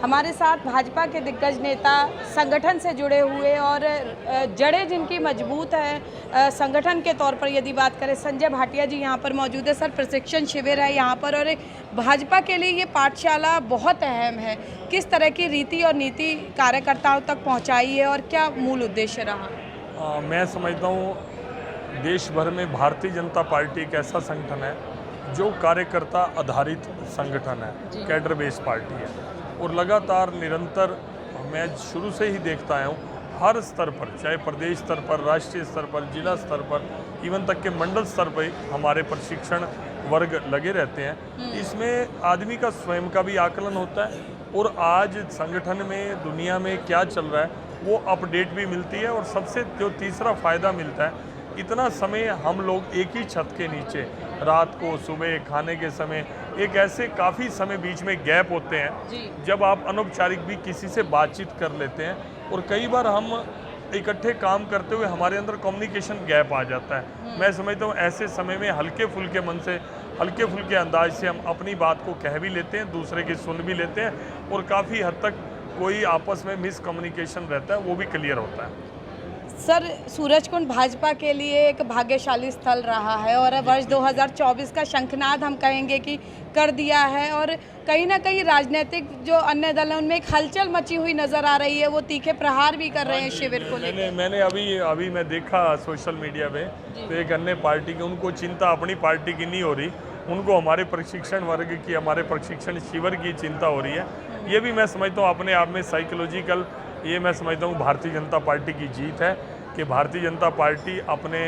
हमारे साथ भाजपा के दिग्गज नेता, संगठन से जुड़े हुए और जड़ें जिनकी मजबूत है संगठन के तौर पर यदि बात करें, संजय भाटिया जी यहाँ पर मौजूद है। सर, प्रशिक्षण शिविर है यहाँ पर और भाजपा के लिए ये पाठशाला बहुत अहम है। किस तरह की रीति और नीति कार्यकर्ताओं तक पहुँचाई है और क्या मूल उद्देश्य रहा? मैं समझता हूँ देश भर में भारतीय जनता पार्टी एक ऐसा संगठन है जो कार्यकर्ता आधारित संगठन है, कैडर बेस पार्टी है और लगातार निरंतर मैं शुरू से ही देखता आया हूँ हर स्तर पर, चाहे प्रदेश स्तर पर, राष्ट्रीय स्तर पर, जिला स्तर पर, इवन तक के मंडल स्तर पर हमारे प्रशिक्षण वर्ग लगे रहते हैं। इसमें आदमी का स्वयं का भी आकलन होता है और आज संगठन में दुनिया में क्या चल रहा है वो अपडेट भी मिलती है। और सबसे जो तीसरा फ़ायदा मिलता है, इतना समय हम लोग एक ही छत के नीचे, रात को, सुबह, खाने के समय, एक ऐसे काफ़ी समय बीच में गैप होते हैं जब आप अनौपचारिक भी किसी से बातचीत कर लेते हैं और कई बार हम इकट्ठे काम करते हुए हमारे अंदर कम्युनिकेशन गैप आ जाता है। मैं समझता हूँ ऐसे समय में हल्के फुल्के मन से, हल्के फुल्के अंदाज से हम अपनी बात को कह भी लेते हैं, दूसरे की सुन भी लेते हैं और काफ़ी हद तक कोई आपस में मिसकम्युनिकेशन रहता है वो भी क्लियर होता है। सर, सूरजकुंड भाजपा के लिए एक भाग्यशाली स्थल रहा है और वर्ष 2024 का शंखनाद हम कहेंगे कि कर दिया है और कहीं ना कहीं राजनीतिक जो अन्य दल हैं उनमें एक हलचल मची हुई नज़र आ रही है। वो तीखे प्रहार भी कर रहे हैं शिविर को लेकर। मैंने अभी मैं देखा सोशल मीडिया पे, तो एक अन्य पार्टी की, उनको चिंता अपनी पार्टी की नहीं हो रही, उनको हमारे प्रशिक्षण वर्ग की, हमारे प्रशिक्षण शिविर की चिंता हो रही है। ये भी मैं समझता हूँ अपने आप में साइकोलॉजिकल, ये मैं समझता हूँ भारतीय जनता पार्टी की जीत है कि भारतीय जनता पार्टी अपने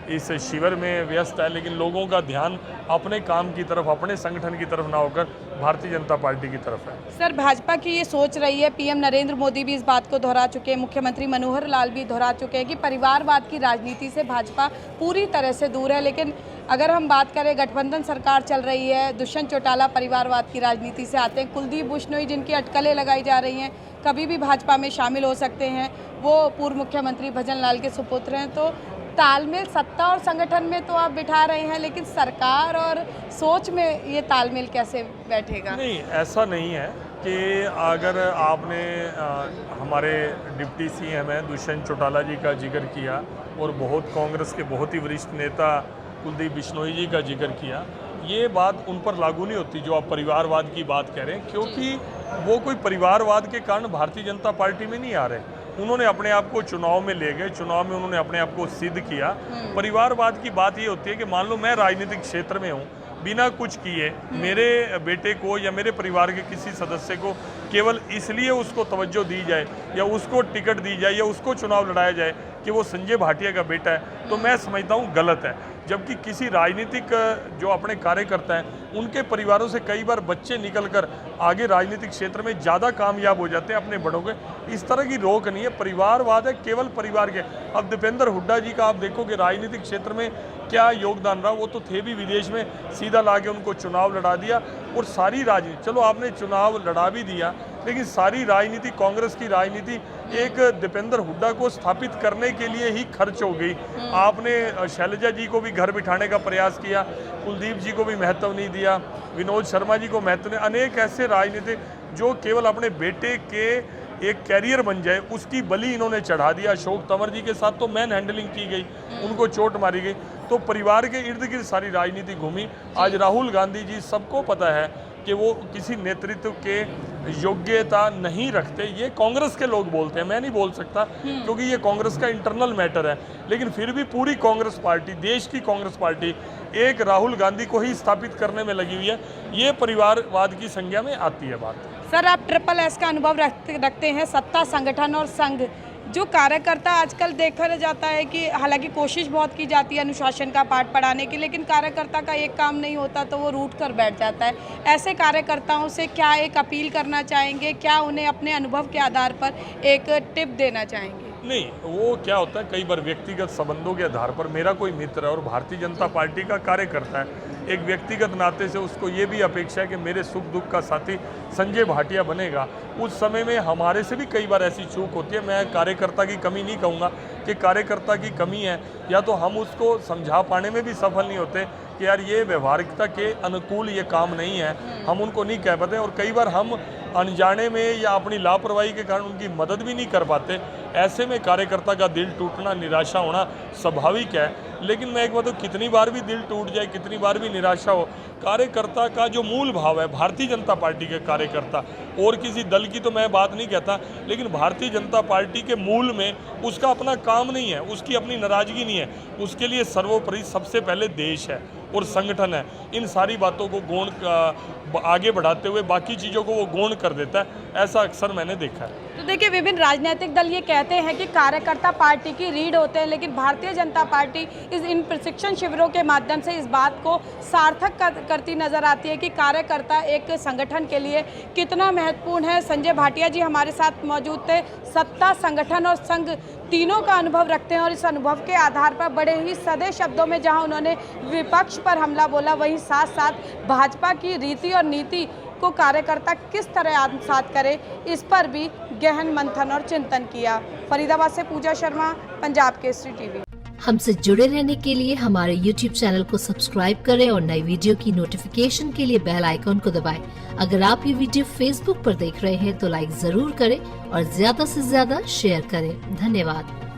इस शिविर में व्यस्त है, लेकिन लोगों का ध्यान अपने काम की तरफ, अपने संगठन की तरफ ना होकर भारतीय जनता पार्टी की तरफ है। सर, भाजपा की ये सोच रही है, पीएम नरेंद्र मोदी भी इस बात को दोहरा चुके हैं, मुख्यमंत्री मनोहर लाल भी दोहरा चुके हैं कि परिवारवाद की राजनीति से भाजपा पूरी तरह से दूर है। लेकिन अगर हम बात करें, गठबंधन सरकार चल रही है, दुष्यंत चौटाला परिवारवाद की राजनीति से आते हैं, कुलदीप बिश्नोई जिनकी अटकलें लगाई जा रही हैं, कभी भी भाजपा में शामिल हो सकते हैं, वो पूर्व मुख्यमंत्री भजन लाल के सुपुत्र हैं। तो तालमेल सत्ता और संगठन में तो आप बिठा रहे हैं, लेकिन सरकार और सोच में ये तालमेल कैसे बैठेगा? नहीं, ऐसा नहीं है कि अगर आपने हमारे डिप्टी सीएम हैं दुष्यंत चौटाला जी का जिक्र किया और बहुत कांग्रेस के बहुत ही वरिष्ठ नेता कुलदीप बिश्नोई जी का जिक्र किया, ये बात उन पर लागू नहीं होती जो आप परिवारवाद की बात कह रहे हैं, क्योंकि वो कोई परिवारवाद के कारण भारतीय जनता पार्टी में नहीं आ रहे। उन्होंने अपने आप को चुनाव में ले गए, चुनाव में उन्होंने अपने आप को सिद्ध किया। परिवारवाद की बात ये होती है कि मान लो मैं राजनीतिक क्षेत्र में हूँ, बिना कुछ किए मेरे बेटे को या मेरे परिवार के किसी सदस्य को केवल इसलिए उसको तवज्जो दी जाए या उसको टिकट दी जाए या उसको चुनाव लड़ाया जाए कि वो संजय भाटिया का बेटा है, तो मैं समझता हूँ गलत है। जबकि किसी राजनीतिक जो अपने कार्यकर्ता हैं उनके परिवारों से कई बार बच्चे निकलकर आगे राजनीतिक क्षेत्र में ज़्यादा कामयाब हो जाते हैं अपने बड़ों के। इस तरह की रोक नहीं है, परिवारवाद है केवल परिवार के। अब दीपेंद्र हुड्डा जी का आप देखो कि राजनीतिक क्षेत्र में क्या योगदान रहा, वो तो थे भी विदेश में, सीधा ला के उनको चुनाव लड़ा दिया और सारी राजनीति, चलो आपने चुनाव लड़ा भी दिया, लेकिन सारी राजनीति, कांग्रेस की राजनीति एक दीपेंद्र हुड्डा को स्थापित करने के लिए ही खर्च हो गई। आपने शैलजा जी को भी घर बिठाने का प्रयास किया, कुलदीप जी को भी महत्व नहीं दिया, विनोद शर्मा जी को महत्व नहीं, अनेक ऐसे राजनीतिक जो केवल अपने बेटे के एक कैरियर बन जाए उसकी बलि इन्होंने चढ़ा दिया। अशोक तंवर जी के साथ तो मैन हैंडलिंग की गई, उनको चोट मारी गई, तो परिवार के इर्द गिर्द सारी राजनीति घूमी। आज राहुल गांधी जी, सबको पता है कि वो किसी नेतृत्व के योग्यता नहीं रखते, ये कांग्रेस के लोग बोलते हैं, मैं नहीं बोल सकता क्योंकि ये कांग्रेस का इंटरनल मैटर है। लेकिन फिर भी पूरी कांग्रेस पार्टी, देश की कांग्रेस पार्टी एक राहुल गांधी को ही स्थापित करने में लगी हुई है, ये परिवारवाद की संज्ञा में आती है बात। सर, आप ट्रिपल एस का अनुभव रखते हैं, सत्ता, संगठन और संघ। जो कार्यकर्ता आजकल देखा जाता है कि हालांकि कोशिश बहुत की जाती है अनुशासन का पाठ पढ़ाने की, लेकिन कार्यकर्ता का एक काम नहीं होता तो वो रूठ कर बैठ जाता है। ऐसे कार्यकर्ताओं से क्या एक अपील करना चाहेंगे, क्या उन्हें अपने अनुभव के आधार पर एक टिप देना चाहेंगे? नहीं, वो क्या होता है, कई बार व्यक्तिगत संबंधों के आधार पर, मेरा कोई मित्र है और भारतीय जनता पार्टी का कार्यकर्ता है, एक व्यक्तिगत नाते से उसको ये भी अपेक्षा है कि मेरे सुख दुख का साथी संजय भाटिया बनेगा। उस समय में हमारे से भी कई बार ऐसी चूक होती है। मैं कार्यकर्ता की कमी नहीं कहूँगा कि कार्यकर्ता की कमी है, या तो हम उसको समझा पाने में भी सफल नहीं होते कि यार ये व्यवहारिकता के अनुकूल ये काम नहीं है, हम उनको नहीं कह पाते। और कई बार हम अनजाने में या अपनी लापरवाही के कारण उनकी मदद भी नहीं कर पाते। ऐसे में कार्यकर्ता का दिल टूटना, निराशा होना स्वाभाविक है। लेकिन मैं एक बात, कितनी बार भी दिल टूट जाए, कितनी बार भी निराशा हो, कार्यकर्ता का जो मूल भाव है, भारतीय जनता पार्टी के कार्यकर्ता, और किसी दल की तो मैं बात नहीं कहता, लेकिन भारतीय जनता पार्टी के मूल में उसका अपना काम नहीं है, उसकी अपनी नाराजगी नहीं है, उसके लिए सर्वोपरि सबसे पहले देश है और संगठन है। इन सारी बातों को गौण आगे बढ़ाते हुए बाकी चीज़ों को वो गौण कर देता है, ऐसा अक्सर मैंने देखा है। तो देखिए, विभिन्न राजनीतिक दल ये कहते हैं कि कार्यकर्ता पार्टी की रीढ़ होते हैं, लेकिन भारतीय जनता पार्टी इन प्रशिक्षण शिविरों के माध्यम से इस बात को सार्थक करती नजर आती है कि कार्यकर्ता एक संगठन के लिए कितना महत्वपूर्ण है। संजय भाटिया जी हमारे साथ मौजूद थे, सत्ता, संगठन और संघ तीनों का अनुभव रखते हैं और इस अनुभव के आधार पर बड़े ही सधे शब्दों में जहां उन्होंने विपक्ष पर हमला बोला, वहीं साथ साथ भाजपा की रीति और नीति को कार्यकर्ता किस तरह आत्मसात करे, इस पर भी गहन मंथन और चिंतन किया। फरीदाबाद से पूजा शर्मा, पंजाब केसरी टीवी। हमसे जुड़े रहने के लिए हमारे YouTube चैनल को सब्सक्राइब करें और नई वीडियो की नोटिफिकेशन के लिए बेल आइकॉन को दबाएं। अगर आप ये वीडियो Facebook पर देख रहे हैं तो लाइक जरूर करें और ज्यादा से ज्यादा शेयर करें। धन्यवाद।